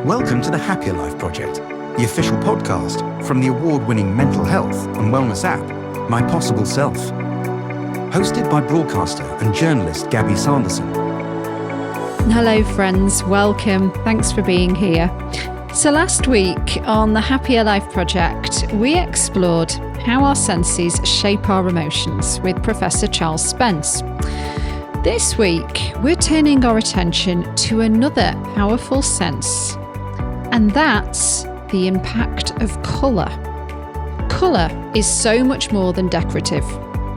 Welcome to the Happier Life Project, the official podcast from the award-winning mental health and wellness app, My Possible Self. Hosted by broadcaster and journalist Gabby Sanderson. Hello friends, welcome. Thanks for being here. So last week on the Happier Life Project, we explored how our senses shape our emotions with Professor Charles Spence. This week, we're turning our attention to another powerful sense, and that's the impact of colour. Colour is so much more than decorative.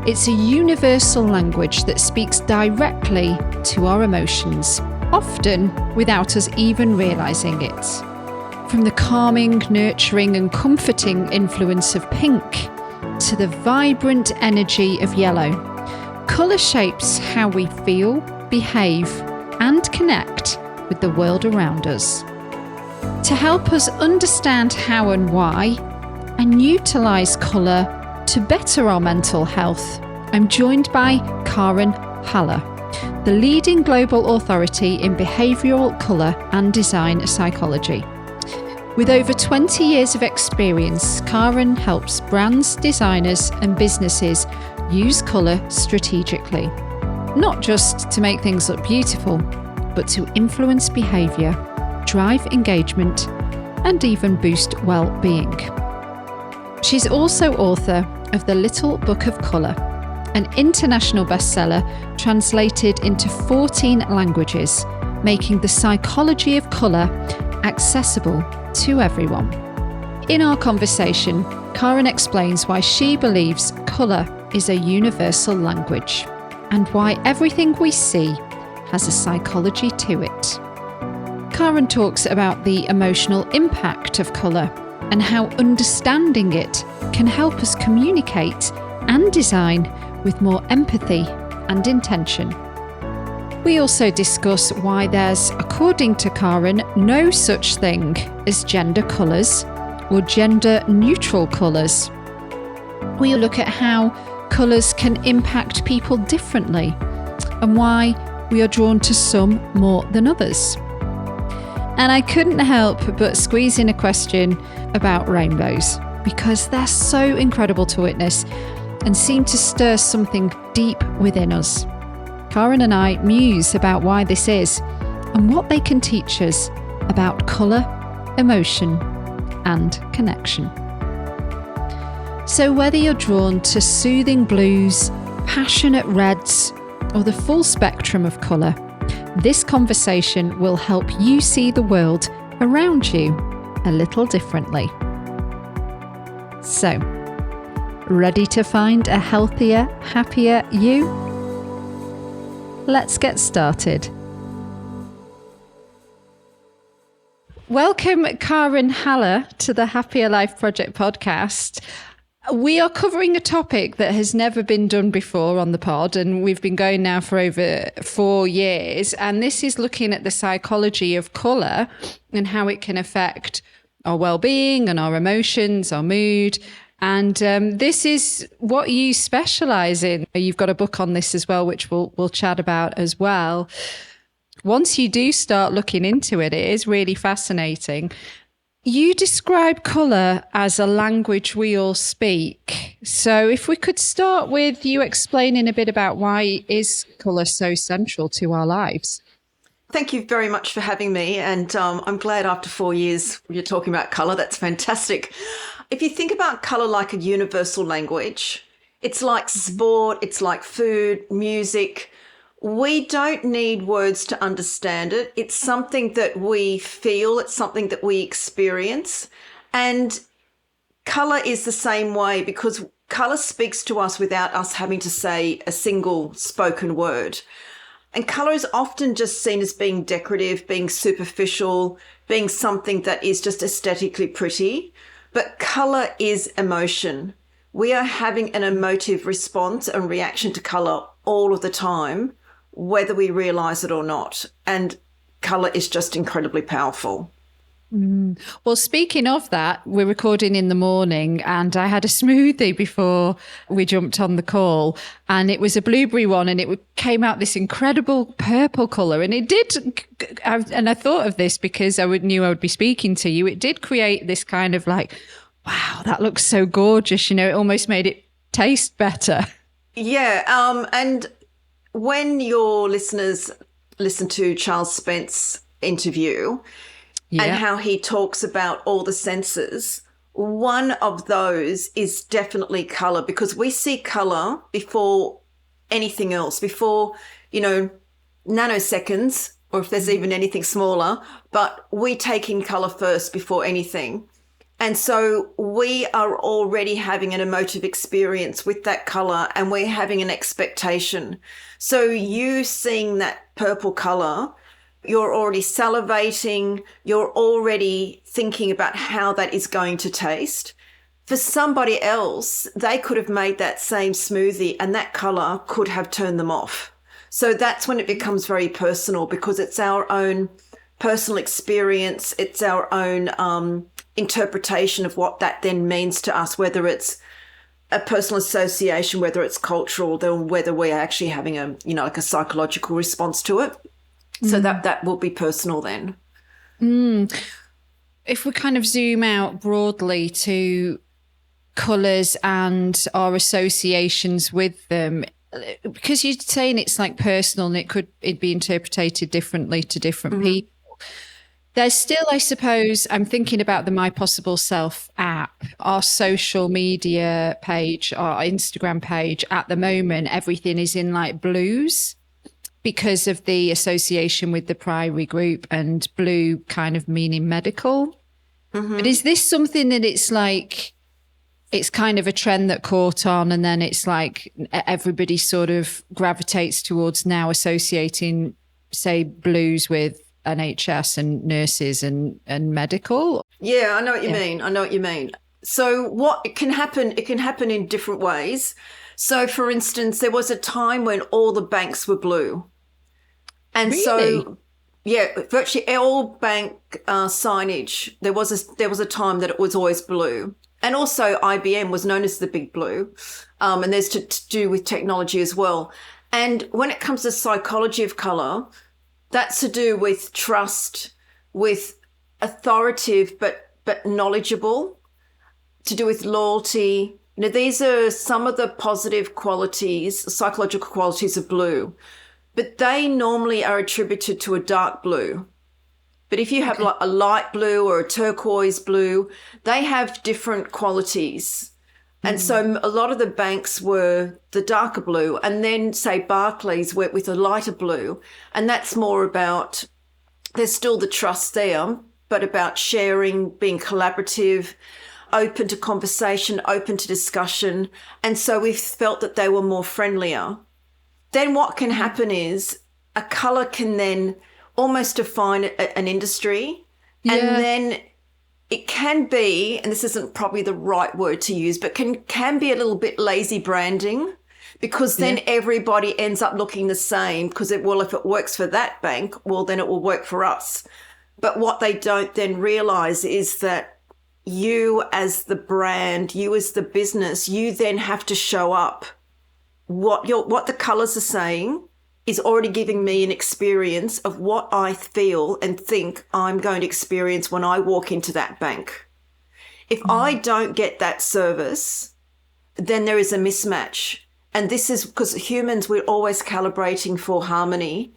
It's a universal language that speaks directly to our emotions, often without us even realising it. From the calming, nurturing and comforting influence of pink to the vibrant energy of yellow, colour shapes how we feel, behave and connect with the world around us. To help us understand how and why and utilise colour to better our mental health, I'm joined by Karen Haller, the leading global authority in behavioural colour and design psychology. With over 20 years of experience, Karen helps brands, designers and businesses use colour strategically, not just to make things look beautiful, but to influence behaviour, drive engagement and even boost well-being. She's also author of The Little Book of Colour, an international bestseller translated into 14 languages, making the psychology of colour accessible to everyone. In our conversation, Karen explains why she believes colour is a universal language and why everything we see has a psychology to it. Karen talks about the emotional impact of colour and how understanding it can help us communicate and design with more empathy and intention. We also discuss why there's, according to Karen, no such thing as gender colours or gender-neutral colours. We look at how colours can impact people differently and why we are drawn to some more than others. And I couldn't help but squeeze in a question about rainbows because they're so incredible to witness and seem to stir something deep within us. Karen and I muse about why this is and what they can teach us about colour, emotion and connection. So whether you're drawn to soothing blues, passionate reds or the full spectrum of colour, this conversation will help you see the world around you a little differently. So, ready to find a healthier, happier you? Let's get started. Welcome, Karen Haller, to the Happier Life Project podcast. We are covering a topic that has never been done before on the pod, and we've been going now for over 4 years. And this is looking at the psychology of colour and how it can affect our well-being and our emotions, our mood. And this is what you specialise in. You've got a book on this as well, which we'll chat about as well. Once you do start looking into it, it is really fascinating. You describe colour as a language we all speak. So if we could start with you explaining a bit about why is colour so central to our lives? Thank you very much for having me. And I'm glad after 4 years you're talking about colour. That's fantastic. If you think about colour like a universal language, it's like sport, it's like food, music. We don't need words to understand it. It's something that we feel. It's something that we experience. And colour is the same way because colour speaks to us without us having to say a single spoken word. And colour is often just seen as being decorative, being superficial, being something that is just aesthetically pretty. But colour is emotion. We are having an emotive response and reaction to colour all of the time, whether we realise it or not. And colour is just incredibly powerful. Well, speaking of that, we're recording in the morning and I had a smoothie before we jumped on the call, and it was a blueberry one, and it came out this incredible purple colour. And it did, and I thought of this because knew I would be speaking to you. It did create this kind of like, wow, that looks so gorgeous. You know, it almost made it taste better. Yeah. And when your listeners listen to Charles Spence's interview, and how he talks about all the senses, one of those is definitely colour, because we see colour before anything else, before, nanoseconds, or if there's even anything smaller, but we take in colour first before anything. And so we are already having an emotive experience with that colour, and we're having an expectation. So you seeing that purple colour, you're already salivating, you're already thinking about how that is going to taste. For somebody else, they could have made that same smoothie and that colour could have turned them off. So that's when it becomes very personal, because it's our own personal experience, it's our own interpretation of what that then means to us, whether it's a personal association, whether it's cultural, then whether we're actually having like a psychological response to it. So that will be personal then. If we kind of zoom out broadly to colours and our associations with them, because you're saying it's like personal and it'd be interpreted differently to different people. There's still, I suppose, I'm thinking about the My Possible Self app, our social media page, our Instagram page. At the moment, everything is in like blues, because of the association with the primary group, and blue kind of meaning medical. But is this something that it's like, it's kind of a trend that caught on, and then it's like everybody sort of gravitates towards now associating, say, blues with NHS and nurses and medical? Yeah, I know what you mean. So what it can happen in different ways. So for instance, there was a time when all the banks were blue. And really? So, yeah, virtually all bank signage, there was a time that it was always blue. And also IBM was known as the Big Blue. And there's to do with technology as well. And when it comes to psychology of colour, that's to do with trust, with authoritative but knowledgeable, to do with loyalty. These are some of the positive qualities, psychological qualities of blue. But they normally are attributed to a dark blue. But if you have like a light blue or a turquoise blue, they have different qualities. And so a lot of the banks were the darker blue, and then say Barclays went with a lighter blue. And that's more about, there's still the trust there, but about sharing, being collaborative, open to conversation, open to discussion. And so we felt that they were more friendlier. Then what can happen is a colour can then almost define an industry. Yeah. And then it can be, and this isn't probably the right word to use, but can be a little bit lazy branding, because then everybody ends up looking the same, because if it works for that bank, well, then it will work for us. But what they don't then realise is that you as the brand, you as the business, you then have to show up. What the colours are saying is already giving me an experience of what I feel and think I'm going to experience when I walk into that bank. If I don't get that service, then there is a mismatch. And this is because humans, we're always calibrating for harmony,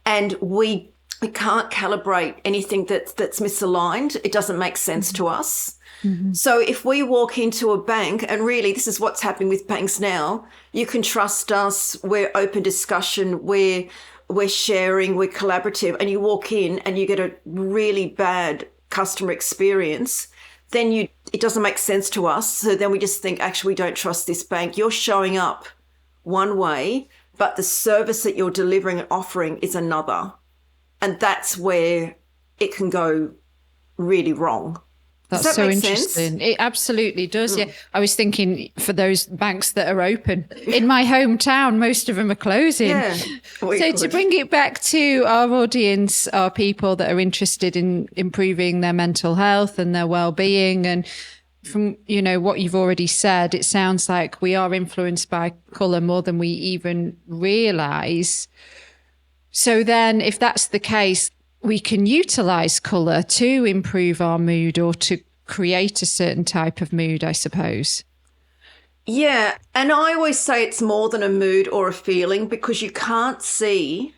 and we can't calibrate anything that's misaligned. It doesn't make sense to us. So if we walk into a bank, and really this is what's happening with banks now, you can trust us, we're open discussion, we're sharing, we're collaborative, and you walk in and you get a really bad customer experience, then it doesn't make sense to us. So then we just think, actually, we don't trust this bank. You're showing up one way, but the service that you're delivering and offering is another. And that's where it can go really wrong. That's Does that so make interesting. sense? It absolutely does. Yeah. I was thinking for those banks that are open in my hometown, most of them are closing. Yeah. So to bring it back to our audience, are people that are interested in improving their mental health and their well-being. And from, what you've already said, it sounds like we are influenced by colour more than we even realise. So then if that's the case, we can utilize colour to improve our mood or to create a certain type of mood, I suppose. Yeah. And I always say it's more than a mood or a feeling, because I can't see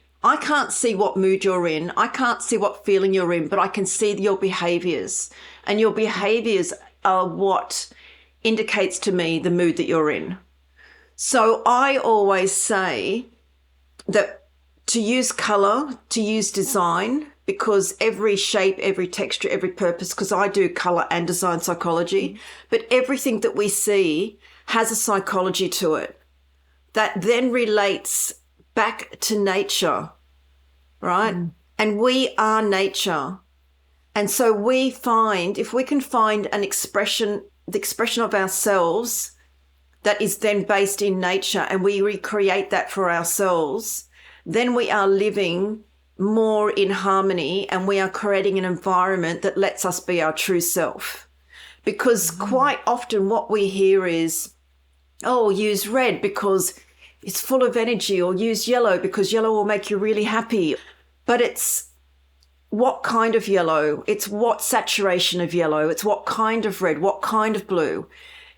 what mood you're in. I can't see what feeling you're in, but I can see your behaviours. And your behaviours are what indicates to me the mood that you're in. So I always say that to use colour, to use design, because every shape, every texture, every purpose, because I do colour and design psychology, but everything that we see has a psychology to it that then relates back to nature, right? And we are nature. And so we find, if we can find the expression of ourselves that is then based in nature, and we recreate that for ourselves, then we are living more in harmony, and we are creating an environment that lets us be our true self. Because quite often what we hear is, oh, use red because it's full of energy, or use yellow because yellow will make you really happy. But it's what kind of yellow, it's what saturation of yellow, it's what kind of red, what kind of blue,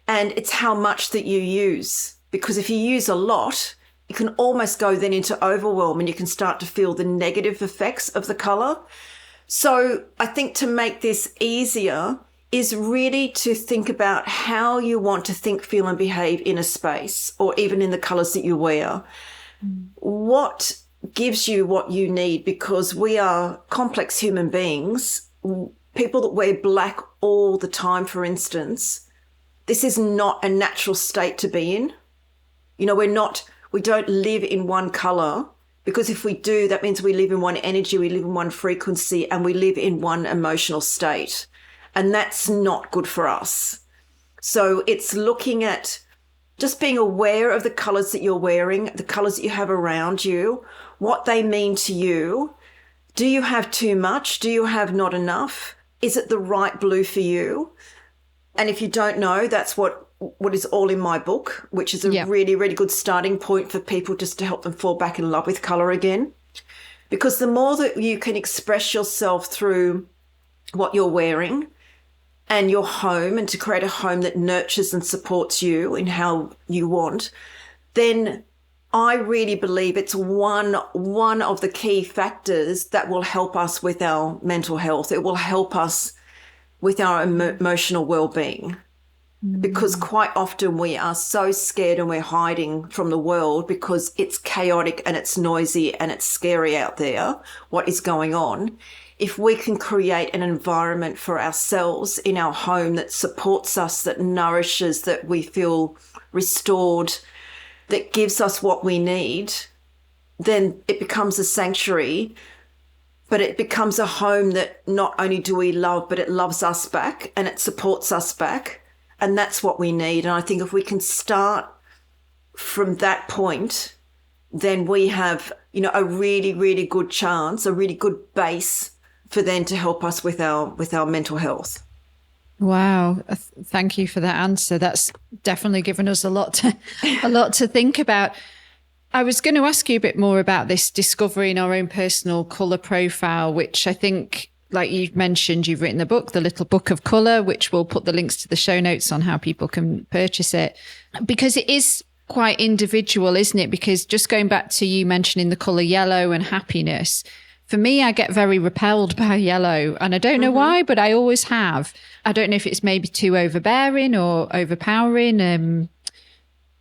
and it's how much that you use. Because if you use a lot, you can almost go then into overwhelm, and you can start to feel the negative effects of the colour. So I think to make this easier is really to think about how you want to think, feel and behave in a space, or even in the colours that you wear. What gives you what you need? Because we are complex human beings. People that wear black all the time, for instance, this is not a natural state to be in. We don't live in one colour, because if we do, that means we live in one energy, we live in one frequency, and we live in one emotional state. And that's not good for us. So it's looking at just being aware of the colours that you're wearing, the colours that you have around you, what they mean to you. Do you have too much? Do you have not enough? Is it the right blue for you? And if you don't know, that's what is all in my book, which is a really, really good starting point for people, just to help them fall back in love with colour again. Because the more that you can express yourself through what you're wearing and your home, and to create a home that nurtures and supports you in how you want, then I really believe it's one of the key factors that will help us with our mental health. It will help us with our emotional well-being. Because quite often we are so scared, and we're hiding from the world because it's chaotic and it's noisy and it's scary out there, what is going on. If we can create an environment for ourselves in our home that supports us, that nourishes, that we feel restored, that gives us what we need, then it becomes a sanctuary, but it becomes a home that not only do we love, but it loves us back and it supports us back. And that's what we need. And I think if we can start from that point, then we have, a really, really good chance, a really good base for then to help us with our mental health. Wow. Thank you for that answer. That's definitely given us a lot to think about. I was going to ask you a bit more about this discovering our own personal colour profile, which I think, like you've mentioned, you've written the book, The Little Book of Colour, which we'll put the links to the show notes on how people can purchase it, because it is quite individual, isn't it? Because just going back to you mentioning the colour yellow and happiness, for me, I get very repelled by yellow, and I don't know why, but I always have. I don't know if it's maybe too overbearing or overpowering.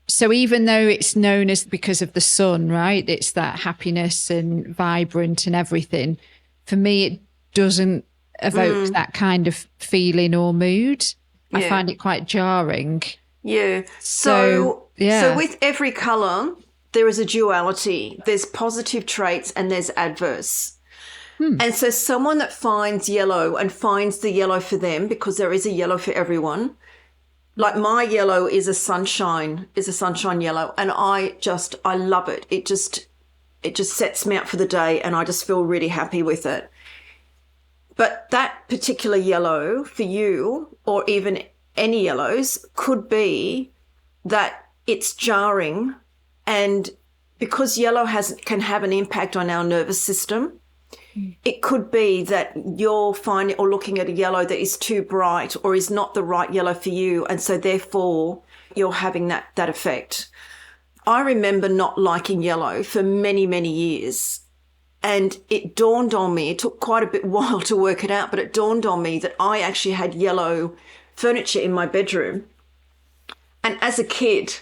So even though it's known as because of the sun, right? It's that happiness and vibrant and everything. For me, it doesn't evoke that kind of feeling or mood. Yeah. I find it quite jarring. Yeah. So with every colour, there is a duality. There's positive traits and there's adverse. And so someone that finds yellow and finds the yellow for them, because there is a yellow for everyone, like my yellow is a sunshine yellow, and I love it. It just sets me up for the day, and I just feel really happy with it. But that particular yellow for you, or even any yellows, could be that it's jarring, and because yellow can have an impact on our nervous system, it could be that you're finding or looking at a yellow that is too bright or is not the right yellow for you, and so therefore you're having that effect. I remember not liking yellow for many, many years, and it dawned on me, it took quite a bit while to work it out, but it dawned on me that I actually had yellow furniture in my bedroom. And as a kid,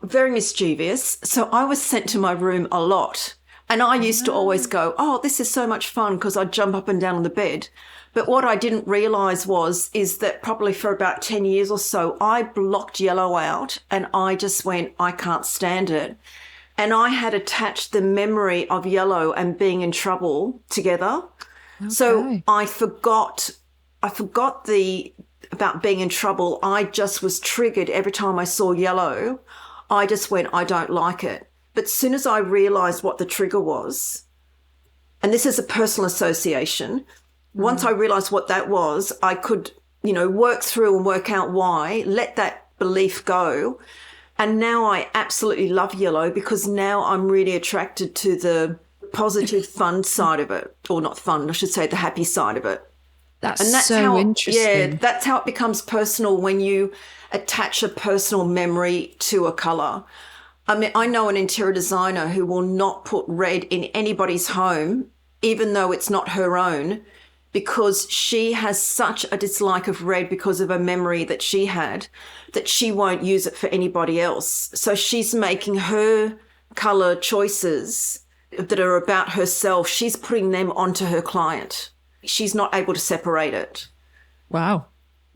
very mischievous, so I was sent to my room a lot. And I used to always go, oh, this is so much fun, because I'd jump up and down on the bed. But what I didn't realise is that probably for about 10 years or so, I blocked yellow out, and I just went, I can't stand it. And I had attached the memory of yellow and being in trouble together. Okay. So I forgot about being in trouble. I just was triggered every time I saw yellow. I just went, I don't like it. But as soon as I realised what the trigger was, and this is a personal association, once I realised what that was, I could, work through and work out why, let that belief go. And now I absolutely love yellow, because now I'm really attracted to the positive, fun side of it. Or not fun, I should say the happy side of it. That's so interesting. Yeah, that's how it becomes personal, when you attach a personal memory to a colour. I mean, I know an interior designer who will not put red in anybody's home, even though it's not her own, because she has such a dislike of red because of a memory that she had, that she won't use it for anybody else. So she's making her colour choices that are about herself, she's putting them onto her client. She's not able to separate it. Wow.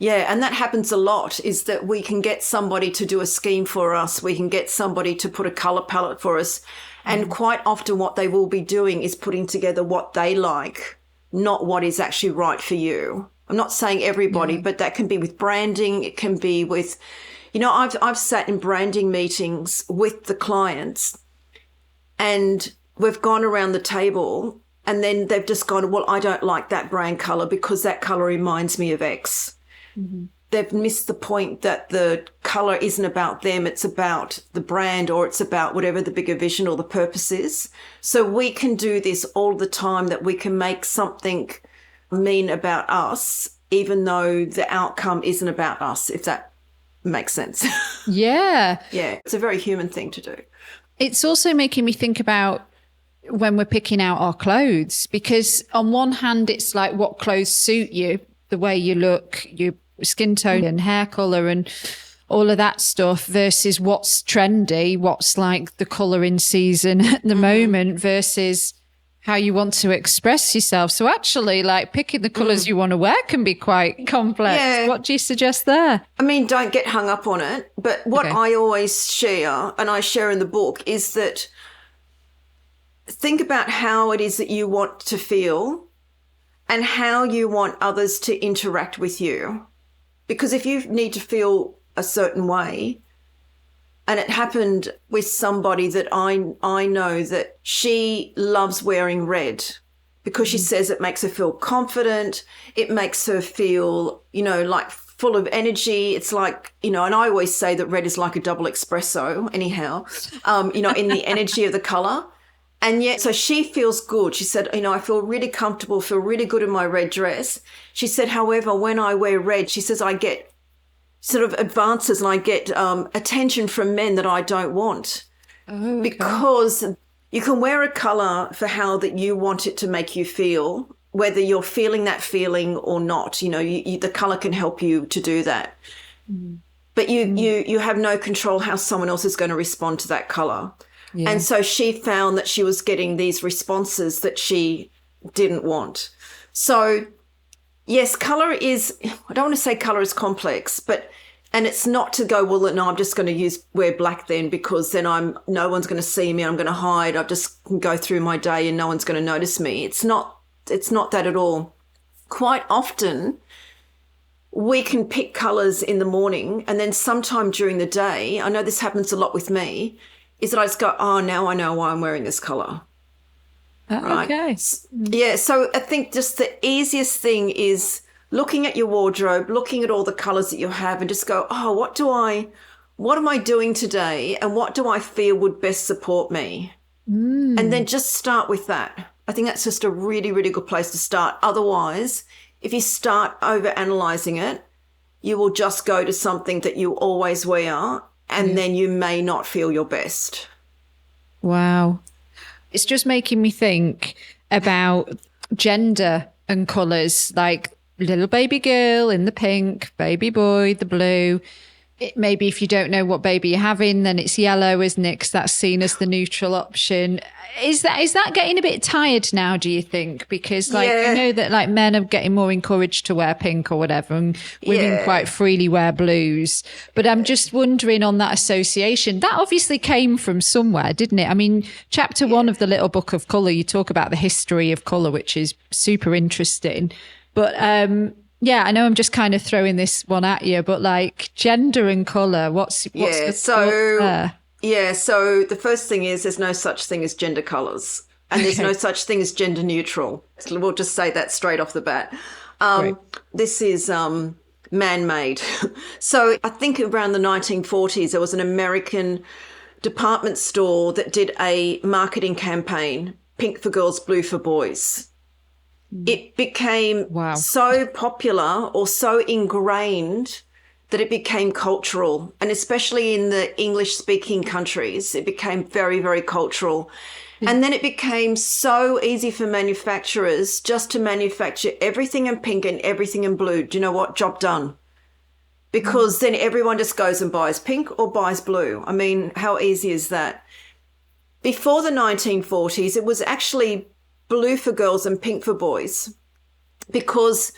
Yeah, and that happens a lot, is that we can get somebody to do a scheme for us. We can get somebody to put a colour palette for us. And quite often what they will be doing is putting together what they like, not what is actually right for you. I'm not saying everybody, but that can be with branding. It can be with, I've sat in branding meetings with the clients, and we've gone around the table, and then they've just gone, well, I don't like that brand colour because that colour reminds me of X. Mm-hmm. They've missed the point that the colour isn't about them, it's about the brand, or it's about whatever the bigger vision or the purpose is. So we can do this all the time, that we can make something mean about us, even though the outcome isn't about us, if that makes sense. Yeah. Yeah, it's a very human thing to do. It's also making me think about when we're picking out our clothes, because on one hand, it's like what clothes suit you, the way you look, your skin tone and hair colour and all of that stuff, versus what's trendy, what's like the colour in season at the moment, versus how you want to express yourself. So actually, like, picking the colours you want to wear can be quite complex. Yeah. What do you suggest there? I mean, don't get hung up on it. But what I always share, and I share in the book, is that think about how it is that you want to feel and how you want others to interact with you. Because if you need to feel a certain way, and it happened with somebody that I know that she loves wearing red because she says it makes her feel confident. It makes her feel, like full of energy. It's like, and I always say that red is like a double espresso anyhow, in the energy of the colour. And yet, so she feels good. She said, I feel really comfortable, feel really good in my red dress. She said, however, when I wear red, she says, I get sort of advances and I get attention from men that I don't want. Oh, okay. Because you can wear a colour for how that you want it to make you feel, whether you're feeling that feeling or not. The colour can help you to do that. Mm. But you have no control how someone else is going to respond to that colour. Yeah. And so she found that she was getting these responses that she didn't want. So, yes, colour is, I don't want to say colour is complex, and it's not to go, well, no, I'm just going to wear black then, because then no one's going to see me, I'm going to hide, I just can go through my day and no one's going to notice me. It's not It's not that at all. Quite often, we can pick colours in the morning, and then sometime during the day, I know this happens a lot with me, is that I just go, oh, now I know why I'm wearing this colour. Right? Okay. Yeah, so I think just the easiest thing is looking at your wardrobe, looking at all the colours that you have, and just go, oh, what am I doing today, and what do I feel would best support me? And then just start with that. I think that's just a really, really good place to start. Otherwise, if you start over analysing it, you will just go to something that you always wear, and then you may not feel your best. Wow. It's just making me think about gender and colours, like little baby girl in the pink, baby boy, the blue. Maybe if you don't know what baby you're having, then it's yellow, isn't it? 'Cause that's seen as the neutral option. Is that getting a bit tired now, do you think? Because I know that like men are getting more encouraged to wear pink or whatever, and women quite freely wear blues. But I'm just wondering on that association, that obviously came from somewhere, didn't it? I mean, chapter 1 of the Little Book of Colour, you talk about the history of colour, which is super interesting. But yeah, I know I'm just kind of throwing this one at you, but like gender and colour, what's the thoughts there? Yeah, so the first thing is there's no such thing as gender colours, and there's no such thing as gender neutral. So we'll just say that straight off the bat. This is man-made. So I think around the 1940s, there was an American department store that did a marketing campaign, pink for girls, blue for boys. It became so popular or so ingrained that it became cultural. And especially in the English-speaking countries, it became very, very cultural. And then it became so easy for manufacturers just to manufacture everything in pink and everything in blue. Do you know what? Job done. Because then everyone just goes and buys pink or buys blue. I mean, how easy is that? Before the 1940s, it was actually blue for girls and pink for boys, because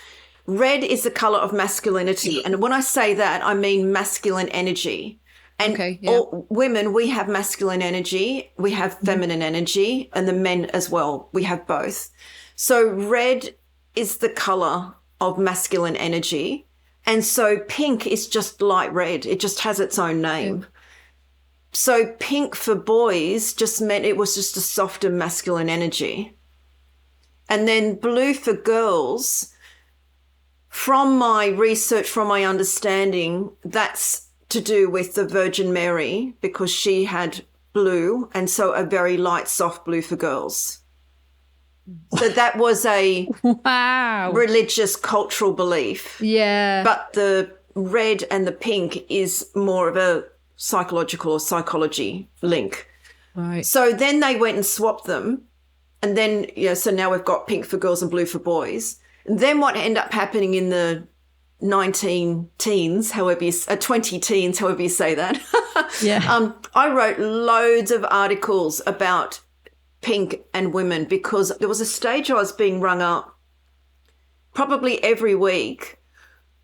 red is the colour of masculinity. And when I say that, I mean masculine energy. And all women, we have masculine energy, we have feminine energy, and the men as well. We have both. So red is the colour of masculine energy. And so pink is just light red. It just has its own name. So pink for boys just meant it was just a softer masculine energy. And then blue for girls, from my research, from my understanding, that's to do with the Virgin Mary, because she had blue, and so a very light, soft blue for girls. So that was a religious, cultural belief. Yeah. But the red and the pink is more of a psychological or psychology link. Right. So then they went and swapped them. And then, so now we've got pink for girls and blue for boys. And then what ended up happening in the 20 teens, however you say that. I wrote loads of articles about pink and women, because there was a stage I was being rung up probably every week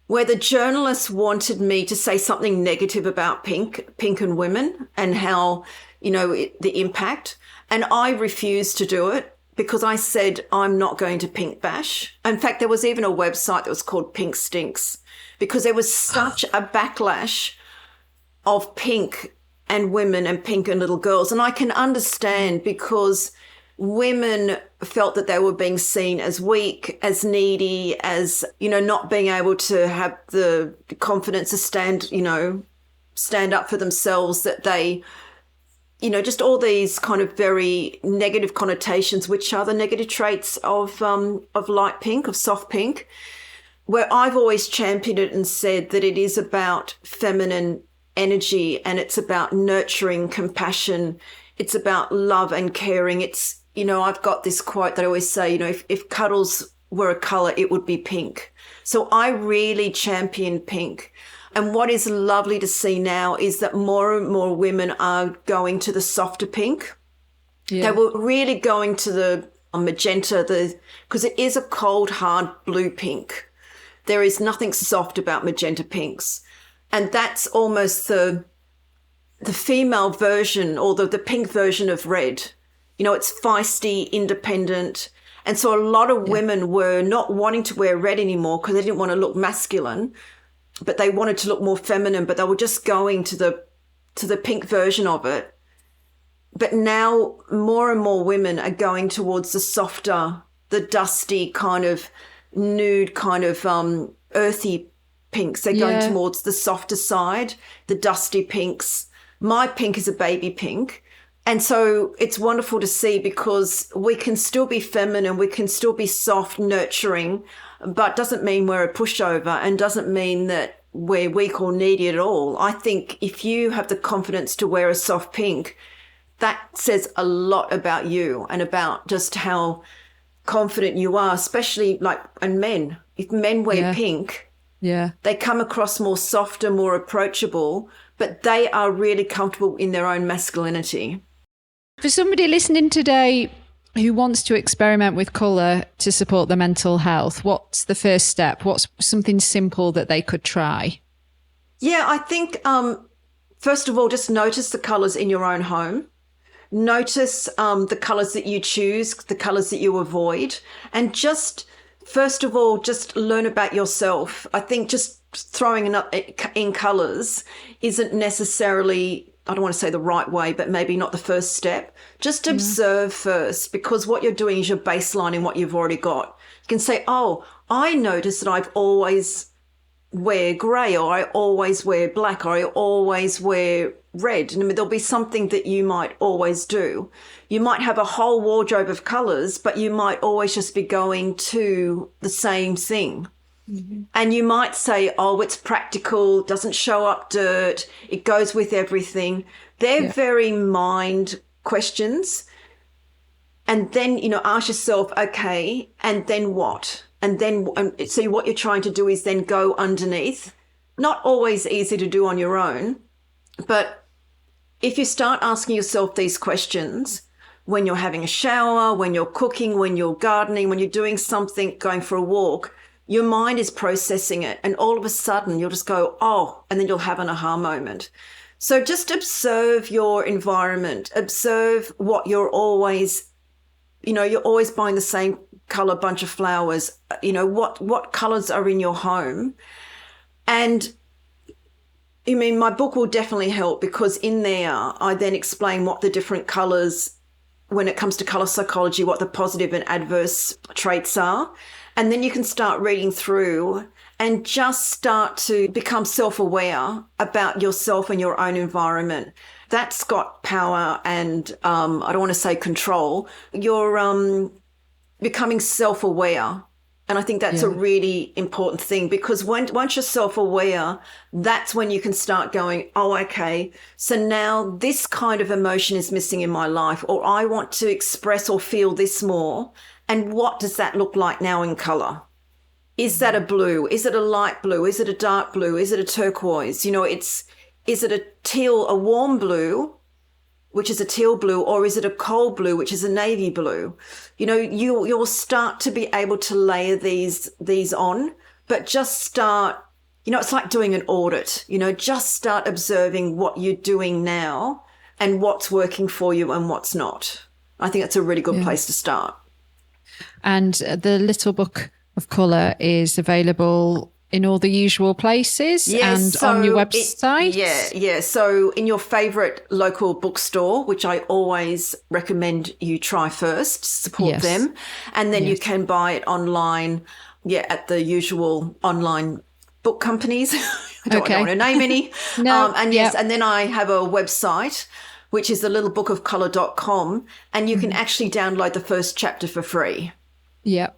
where the journalists wanted me to say something negative about pink and women and how, the impact. And I refused to do it, because I said, I'm not going to pink bash. In fact, there was even a website that was called Pink Stinks, because there was such a backlash of pink and women and pink and little girls. And I can understand, because women felt that they were being seen as weak, as needy, as, not being able to have the confidence to stand up for themselves, that they, just all these kind of very negative connotations, which are the negative traits of light pink, of soft pink, where I've always championed it and said that it is about feminine energy, and it's about nurturing, compassion. It's about love and caring. It's, I've got this quote that I always say, if cuddles were a colour, it would be pink. So I really champion pink. And what is lovely to see now is that more and more women are going to the softer pink. Yeah. They were really going to the magenta, because it is a cold, hard blue pink. There is nothing soft about magenta pinks. And that's almost the female version, or the pink version of red. It's feisty, independent. And so a lot of women were not wanting to wear red anymore because they didn't want to look masculine, but they wanted to look more feminine, but they were just going to the pink version of it. But now more and more women are going towards the softer, the dusty kind of nude, kind of earthy pinks. They're going towards the softer side, the dusty pinks. My pink is a baby pink. And so it's wonderful to see because we can still be feminine, we can still be soft, nurturing, but doesn't mean we're a pushover and doesn't mean that we're weak or needy at all. I think if you have the confidence to wear a soft pink, that says a lot about you and about just how confident you are, especially and men. If men wear pink, they come across more softer, more approachable, but they are really comfortable in their own masculinity. For somebody listening today who wants to experiment with colour to support their mental health, what's the first step? What's something simple that they could try? Yeah, I think, first of all, just notice the colours in your own home. Notice the colours that you choose, the colours that you avoid, and just, first of all, just learn about yourself. I think just throwing in colours isn't necessarily, I don't want to say the right way, but maybe not the first step. Just observe first, because what you're doing is you're baselining what you've already got. You can say, oh, I notice that I've always wear grey, or I always wear black, or I always wear red. And there'll be something that you might always do. You might have a whole wardrobe of colours, but you might always just be going to the same thing. Mm-hmm. And you might say, oh, it's practical, doesn't show up dirt, it goes with everything. They're very mind questions. And then, ask yourself, okay, and then what? And then, so what you're trying to do is then go underneath. Not always easy to do on your own, but if you start asking yourself these questions when you're having a shower, when you're cooking, when you're gardening, when you're doing something, going for a walk, your mind is processing it. And all of a sudden you'll just go, oh, and then you'll have an aha moment. So just observe your environment, observe what you're always, you're always buying the same color bunch of flowers, what colors are in your home. And my book will definitely help, because in there I then explain what the different colors, when it comes to color psychology, what the positive and adverse traits are. And then you can start reading through and just start to become self-aware about yourself and your own environment. That's got power and I don't want to say control. You're becoming self-aware. And I think that's a really important thing, because once you're self-aware, that's when you can start going, oh, okay, so now this kind of emotion is missing in my life, or I want to express or feel this more. And what does that look like now in colour? Is that a blue? Is it a light blue? Is it a dark blue? Is it a turquoise? Is it a teal, a warm blue, which is a teal blue, or is it a cold blue, which is a navy blue? You'll start to be able to layer these on, but just start, it's like doing an audit, just start observing what you're doing now and what's working for you and what's not. I think it's a really good place to start. And the little book of colour is available in all the usual places on your website. So in your favourite local bookstore, which I always recommend you try first, support them. And then you can buy it online, at the usual online book companies. I don't want to name any. And then I have a website, which is thelittlebookofcolour.com, and you can actually download the first chapter for free. Yeah.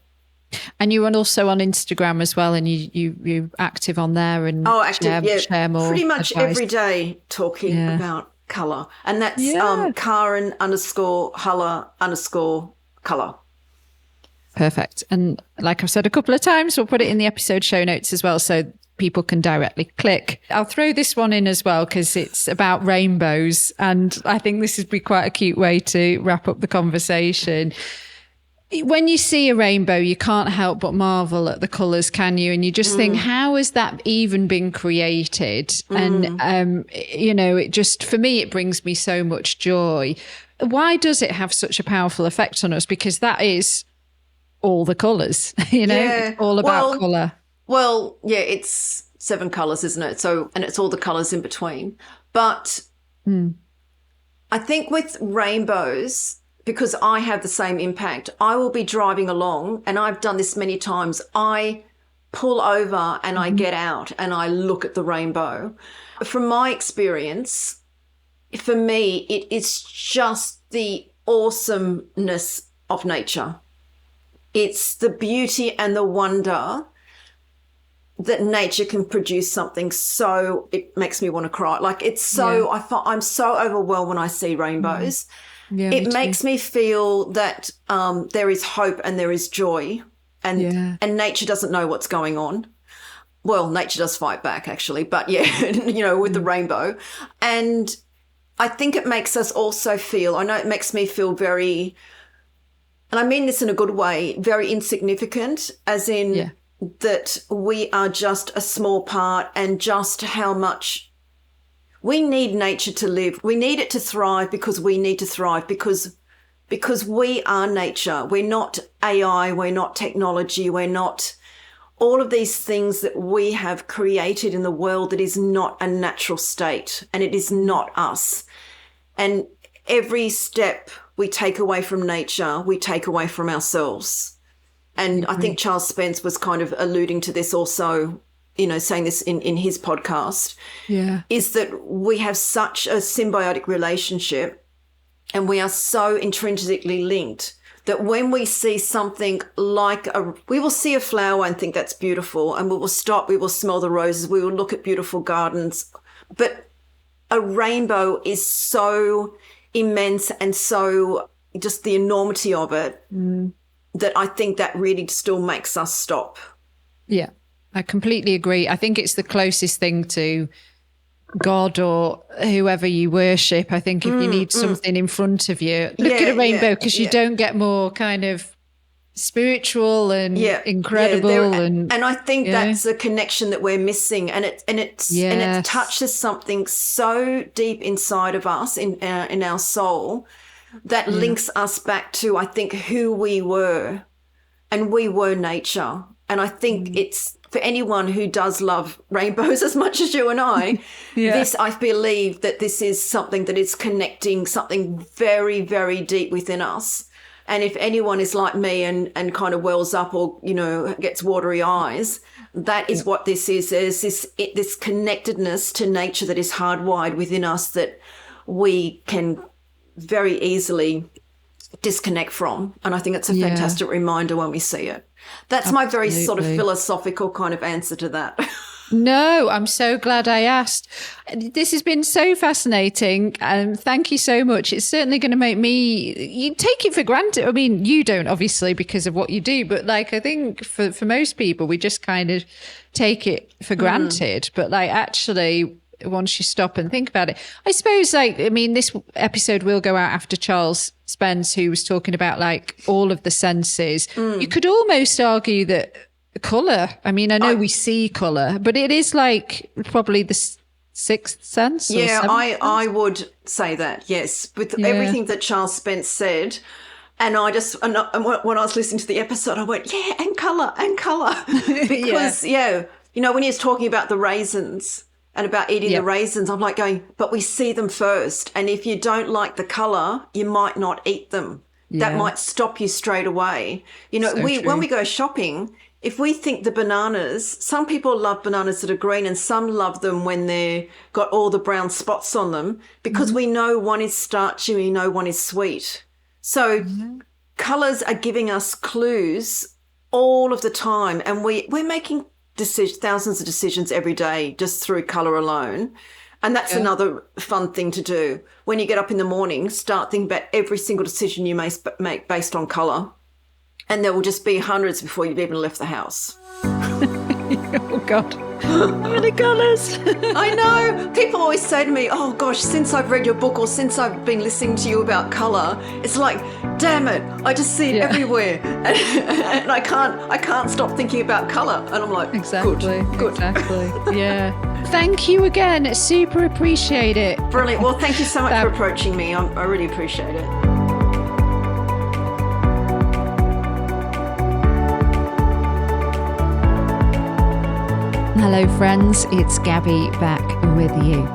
And you're also on Instagram as well, and you're active on there and share more pretty much advice. Every day talking about colour. And that's Karen _Huller_colour. Perfect. And like I've said a couple of times, we'll put it in the episode show notes as well, so people can directly click. I'll throw this one in as well, because it's about rainbows, and I think this would be quite a cute way to wrap up the conversation. When you see a rainbow, you can't help but marvel at the colours, can you? And you just think, how has that even been created? And, it just, for me, it brings me so much joy. Why does it have such a powerful effect on us? Because that is all the colours, it's all about colour. Well, yeah, it's 7 colours, isn't it? So, and it's all the colours in between. But I think with rainbows, because I have the same impact, I will be driving along, and I've done this many times. I pull over and I get out and I look at the rainbow. From my experience, for me, it is just the awesomeness of nature. It's the beauty and the wonder that nature can produce something so it makes me want to cry. Like it's so, I'm so overwhelmed when I see rainbows. Yeah, it makes me feel that there is hope and there is joy, and nature doesn't know what's going on. Well, nature does fight back actually, but with the rainbow. And I think it makes us also feel, I know it makes me feel very, and I mean this in a good way, very insignificant, as in that we are just a small part, and just how much we need nature to live. We need it to thrive because we need to thrive because we are nature. We're not AI, we're not technology, we're not all of these things that we have created in the world that is not a natural state, and it is not us. And every step we take away from nature, we take away from ourselves. And I think Charles Spence was kind of alluding to this also, saying this in his podcast, is that we have such a symbiotic relationship and we are so intrinsically linked that when we see something like we will see a flower and think that's beautiful, and we will stop, we will smell the roses, we will look at beautiful gardens. But a rainbow is so immense and so just the enormity of it that I think that really still makes us stop. Yeah, I completely agree. I think it's the closest thing to God or whoever you worship. I think if you need something in front of you, look at a rainbow, because you don't get more kind of spiritual and incredible. And I think that's a connection that we're missing. And it touches something so deep inside of us, in our soul, that links us back to, I think, who we were. And we were nature. And I think it's for anyone who does love rainbows as much as you and I, I believe that this is something that is connecting something very, very deep within us. And if anyone is like me and kind of wells up or, gets watery eyes, that is what this is. There's this connectedness to nature that is hardwired within us that we can very easily disconnect from. And I think it's a fantastic reminder when we see it. That's my very sort of philosophical kind of answer to that. No, I'm so glad I asked. This has been so fascinating. Thank you so much. It's certainly going to make you take it for granted. I mean, you don't obviously because of what you do, but I think for most people, we just kind of take it for granted. But actually, once you stop and think about it, I suppose this episode will go out after Charles Spence, who was talking about all of the senses. You could almost argue that colour, I know we see colour, but it is probably the sixth sense. Yeah, I would say that, yes. With everything that Charles Spence said, and when I was listening to the episode, I went, and colour. Because, when he was talking about the raisins and about eating the raisins, I'm going, but we see them first. And if you don't like the colour, you might not eat them. Yeah. That might stop you straight away. When we go shopping, if we think the bananas, some people love bananas that are green and some love them when they've got all the brown spots on them, because we know one is starchy, we know one is sweet. So colours are giving us clues all of the time, and we're making thousands of decisions every day just through colour alone. And that's another fun thing to do. When you get up in the morning, start thinking about every single decision you may make based on colour. And there will just be hundreds before you've even left the house. Oh, God. How many colours? I know. People always say to me, oh, gosh, since I've read your book or since I've been listening to you about colour, it's damn it, I just see it everywhere. And I can't stop thinking about colour. And I'm like, exactly, good. Exactly, yeah. Thank you again. Super appreciate it. Brilliant. Well, thank you so much for approaching me. I really appreciate it. Hello friends, it's Gabby back with you.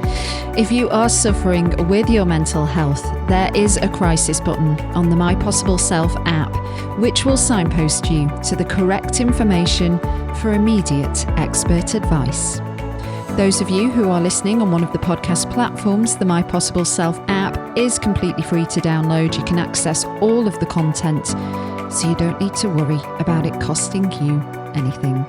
If you are suffering with your mental health, there is a crisis button on the My Possible Self app, which will signpost you to the correct information for immediate expert advice. Those of you who are listening on one of the podcast platforms, the My Possible Self app is completely free to download. You can access all of the content, so you don't need to worry about it costing you anything.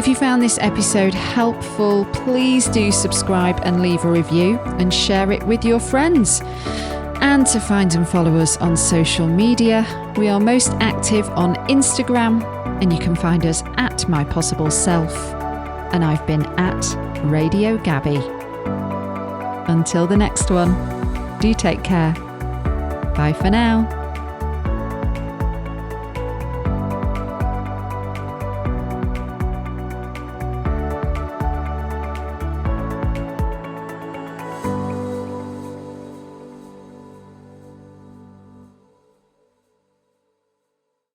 If you found this episode helpful, please do subscribe and leave a review and share it with your friends. And to find and follow us on social media, we are most active on Instagram, and you can find us at My Possible Self. And I've been at Radio Gabby. Until the next one, do take care. Bye for now.